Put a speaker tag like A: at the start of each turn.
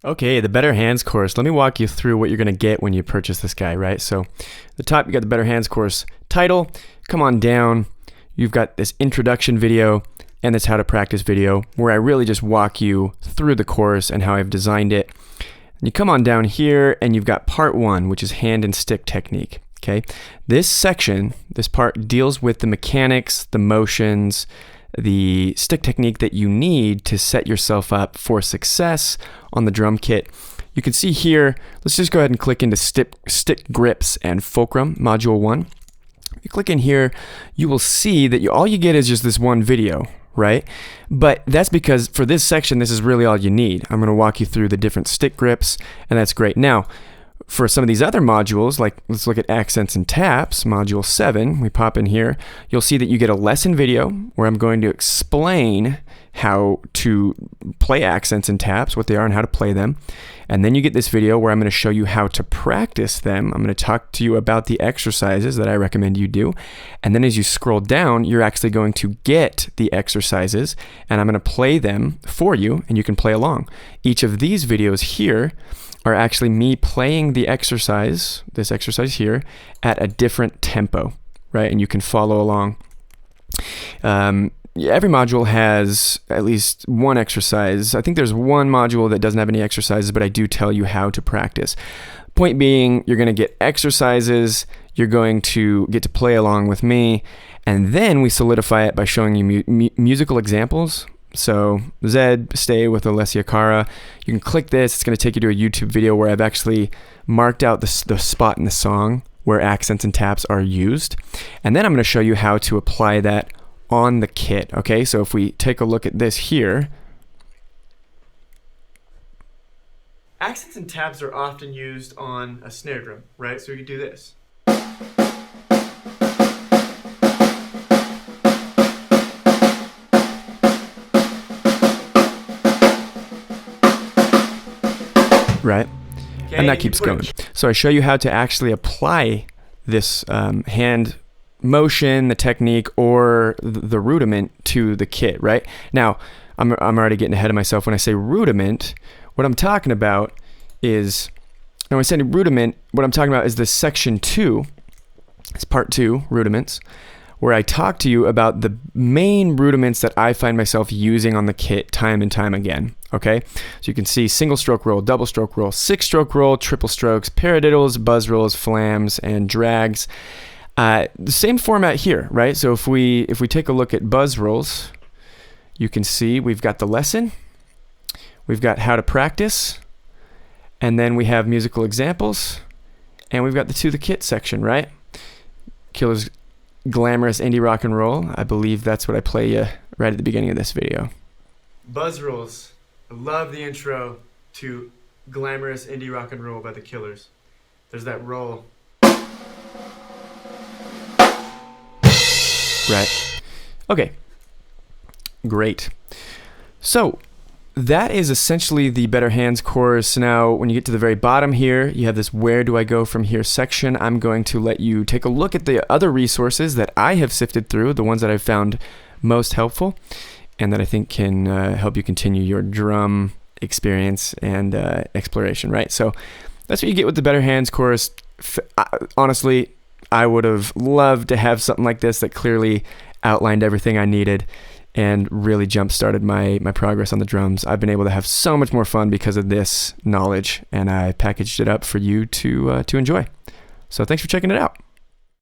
A: Okay, the Better Hands course. Let me walk you through what you're going to get when you purchase this guy, right? So, at the top, you got the Better Hands course title. Come on down. You've got this introduction video and this how to practice video where I really just walk you through the course and how I've designed it. And you come on down here and you've got part 1, which is hand and stick technique. Okay, this section, this part deals with the mechanics, the motions, the stick technique that you need to set yourself up for success on the drum kit. You can see here, let's just go ahead and click into stick grips and fulcrum, module 1. If you click in here, you will see that all you get is just this one video, right? But that's because for this section, this is really all you need. I'm going to walk you through the different stick grips, and that's great. Now, for some of these other modules, like let's look at accents and taps, module 7, we pop in here, you'll see that you get a lesson video where I'm going to explain how to play accents and taps, what they are and how to play them. And then you get this video where I'm going to show you how to practice them. I'm going to talk to you about the exercises that I recommend you do. And then as you scroll down, you're actually going to get the exercises and I'm going to play them for you and you can play along. Each of these videos here are actually me playing the exercise, this exercise here, at a different tempo, right? And you can follow along. Every module has at least one exercise. I think there's one module that doesn't have any exercises, but I do tell you how to practice. Point being, you're going to get exercises, you're going to get to play along with me, and then we solidify it by showing you musical examples. So Zed, Stay with Alessia Cara. You can click this. It's going to take you to a YouTube video where I've actually marked out the spot in the song where accents and taps are used. And then I'm going to show you how to apply that on the kit. Okay, so if we take a look at this here. Accents and taps are often used on a snare drum, right? So you can do this. Right? Okay, and that keeps going. So I show you how to actually apply this hand motion, the technique, or the rudiment to the kit, right? Now, I'm already getting ahead of myself. When I say rudiment, what I'm talking about is, now when I say rudiment, what I'm talking about is this section 2, it's part 2, rudiments, where I talk to you about the main rudiments that I find myself using on the kit time and time again. Okay, so you can see single stroke roll, double stroke roll, 6-stroke roll, triple strokes, paradiddles, buzz rolls, flams, and drags. The same format here, right? So if we take a look at buzz rolls, you can see we've got the lesson, we've got how to practice, and then we have musical examples, and we've got the to the kit section, right? Killer's Glamorous Indie Rock and Roll. I believe that's what I play you right at the beginning of this video. Buzz rolls. I love the intro to Glamorous Indie Rock and Roll by the Killers. There's that roll. Right. Okay. Great. So that is essentially the Better Hands course. Now, when you get to the very bottom here, you have this where do I go from here section. I'm going to let you take a look at the other resources that I have sifted through, the ones that I've found most helpful and that I think can help you continue your drum experience and exploration, right? So that's what you get with the Better Hands course. Honestly, I would have loved to have something like this that clearly outlined everything I needed and really jump-started my progress on the drums. I've been able to have so much more fun because of this knowledge, and I packaged it up for you to enjoy. So thanks for checking it out.